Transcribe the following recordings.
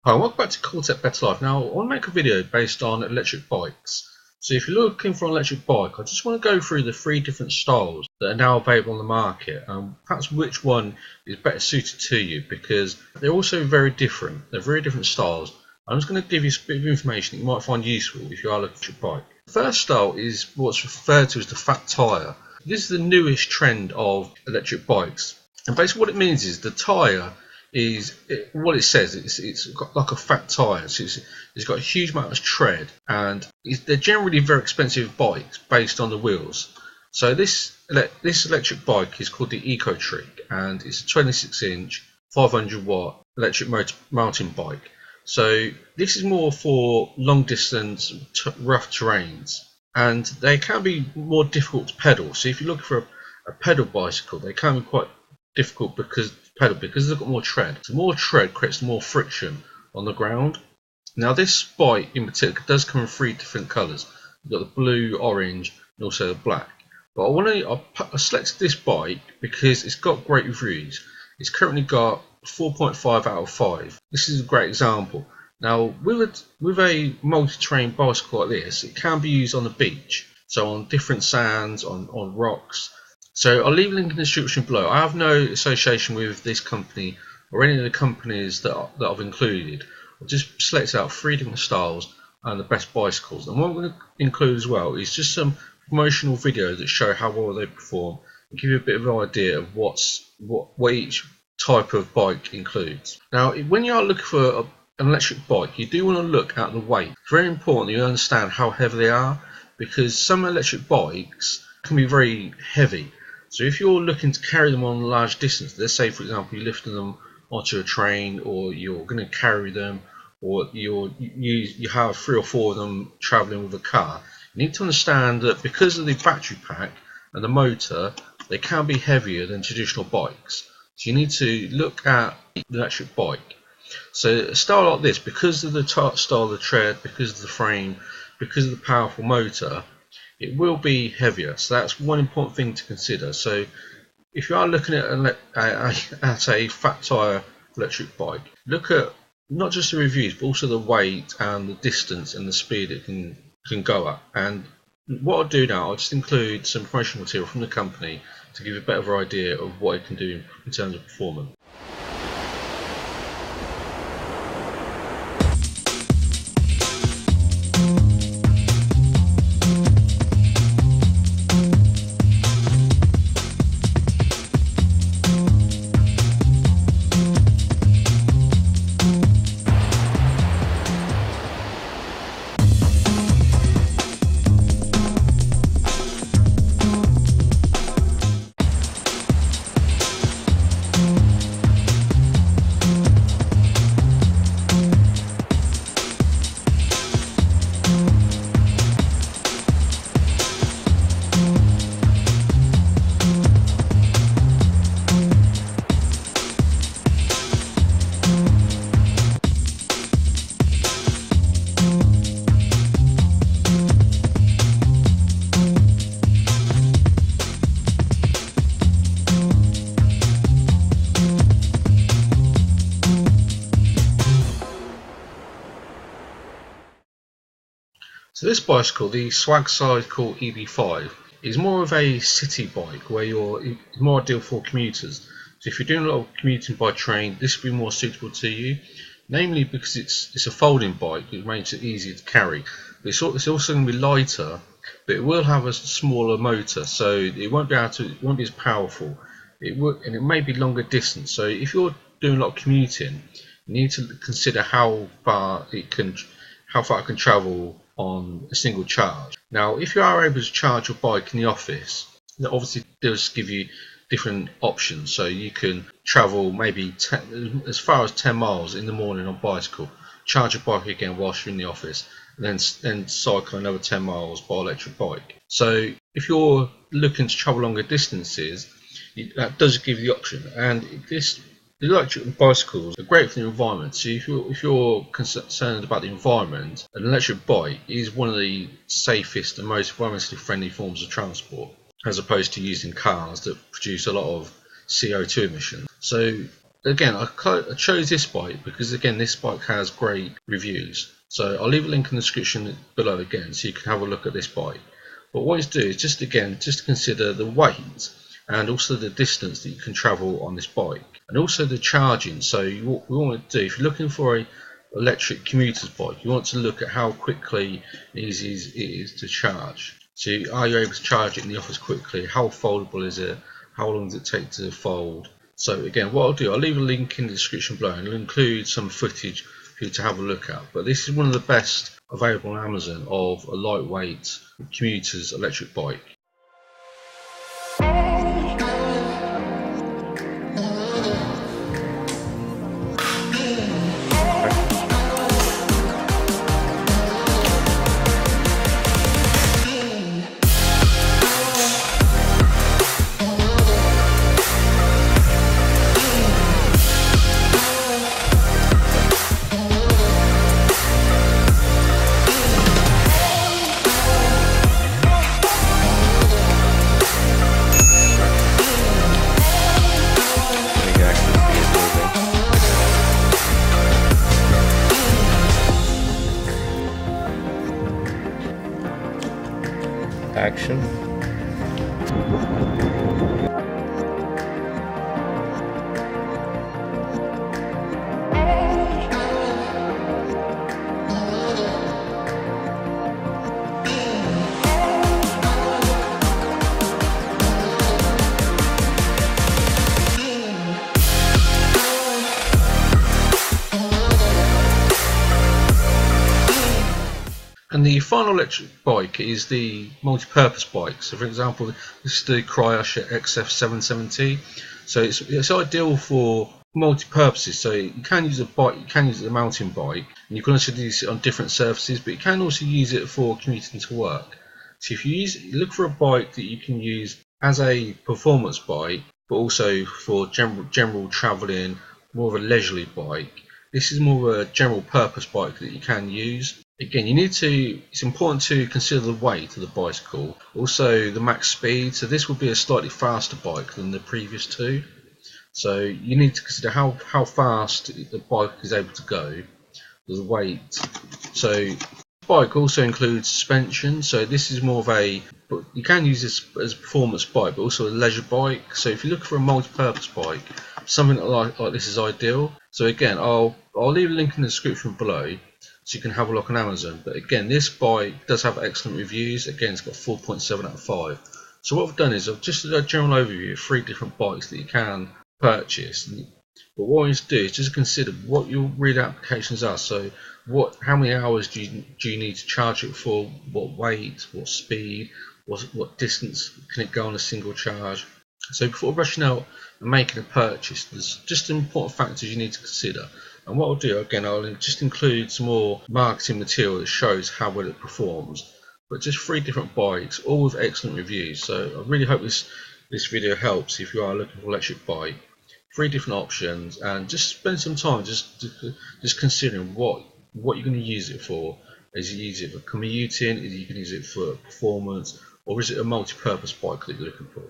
Hi, welcome back to Cooltech Better Life. Now, I want to make a video based on electric bikes. So if you're looking for an electric bike, I just want to go through the 3 different styles that are now available on the market and perhaps which one is better suited to you, because they're also very different. They're very different styles. I'm just going to give you a bit of information that you might find useful if you are looking for a bike. The first style is what's referred to as the fat tyre. This is the newest trend of electric bikes. And basically what it means is the tyre what it says. It's got like a fat tyre, so it's got a huge amount of tread, and they're generally very expensive bikes based on the wheels. So this electric bike is called the ECOTRIC, and it's a 26-inch 500-watt electric mountain bike. So this is more for long distance rough terrains, and they can be more difficult to pedal. So if you're looking for a pedal bicycle, they can be quite difficult because they've got more tread. So more tread creates more friction on the ground. Now this bike in particular does come in 3 different colours. You've got the blue, orange, and also the black. But I selected this bike because it's got great reviews. It's currently got 4.5 out of 5. This is a great example. Now with a multi-terrain bicycle like this, it can be used on the beach, so on different sands, on rocks. So I'll leave a link in the description below. I have no association with this company or any of the companies that I've included. I've just selected out 3 different styles and the best bicycles. And what I'm going to include as well is just some promotional videos that show how well they perform and give you a bit of an idea of what each type of bike includes. Now, when you are looking for an electric bike, you do want to look at the weight. It's very important that you understand how heavy they are, because some electric bikes can be very heavy. So if you're looking to carry them on a large distance, let's say for example you're lifting them onto a train, or you're going to carry them, or you have 3 or 4 of them travelling with a car, you need to understand that because of the battery pack and the motor, they can be heavier than traditional bikes. So you need to look at the electric bike. So a style like this, because of the style of the tread, because of the frame, because of the powerful motor, it will be heavier. So that's one important thing to consider. So if you are looking at a fat tyre electric bike, look at not just the reviews but also the weight and the distance and the speed it can go at. And what I'll do now, I'll just include some promotional material from the company to give you a better idea of what it can do in terms of performance. So this bicycle, the SwagCycle EB5, is more of a city bike where it's more ideal for commuters. So if you're doing a lot of commuting by train, this will be more suitable to you, namely because it's a folding bike. It makes it easier to carry. But it's also going to be lighter, but it will have a smaller motor, so it won't be as powerful. And it may be longer distance. So if you're doing a lot of commuting, you need to consider how far it can travel on a single charge. Now, if you are able to charge your bike in the office, that obviously does give you different options. So you can travel maybe as far as 10 miles in the morning on bicycle, charge your bike again whilst you're in the office, and then cycle another 10 miles by electric bike. So if you're looking to travel longer distances, that does give you the option. And the electric bicycles are great for the environment. So if you're concerned about the environment, an electric bike is one of the safest and most environmentally friendly forms of transport, as opposed to using cars that produce a lot of CO2 emissions. So again, I chose this bike because again this bike has great reviews. So I'll leave a link in the description below again, so you can have a look at this bike. But what you do is just to consider the weight and also the distance that you can travel on this bike, and also the charging. So what we want to do, if you're looking for a electric commuter's bike, you want to look at how quickly easy it is to charge. So are you able to charge it in the office quickly? How foldable is it? How long does it take to fold? So again, what I'll do, I'll leave a link in the description below, and I'll include some footage for you to have a look at. But this is one of the best available on Amazon of a lightweight commuter's electric bike. Action. And the final electric bike is the multi-purpose bike. So for example, this is the Cyrusher XF770. So it's ideal for multi-purposes. So you can use a bike, you can use it as a mountain bike, and you can also use it on different surfaces, but you can also use it for commuting to work. So if you look for a bike that you can use as a performance bike, but also for general travelling, more of a leisurely bike, this is more of a general purpose bike that you can use. Again, it's important to consider the weight of the bicycle, also the max speed. So this will be a slightly faster bike than the previous two. So you need to consider how fast the bike is able to go, the weight. So the bike also includes suspension. So this is more of but you can use this as a performance bike, but also a leisure bike. So if you look for a multi-purpose bike, something like this is ideal. So again, I'll leave a link in the description below, so you can have a look on Amazon. But again, this bike does have excellent reviews. Again, it's got 4.7 out of 5. So what I've done is I've just done a general overview of 3 different bikes that you can purchase. But what I want you to do is just consider what your real applications are. So how many hours do you need to charge it for? What weight? What speed? What distance can it go on a single charge? So before rushing out and making a purchase, there's just important factors you need to consider. And what I'll do, again, I'll just include some more marketing material that shows how well it performs. But just 3 different bikes, all with excellent reviews. So I really hope this video helps if you are looking for an electric bike. 3 different options, and just spend some time just considering what you're going to use it for. Is you use it for commuting? Is you can use it for performance? Or is it a multi-purpose bike that you're looking for?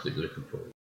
that you're looking for.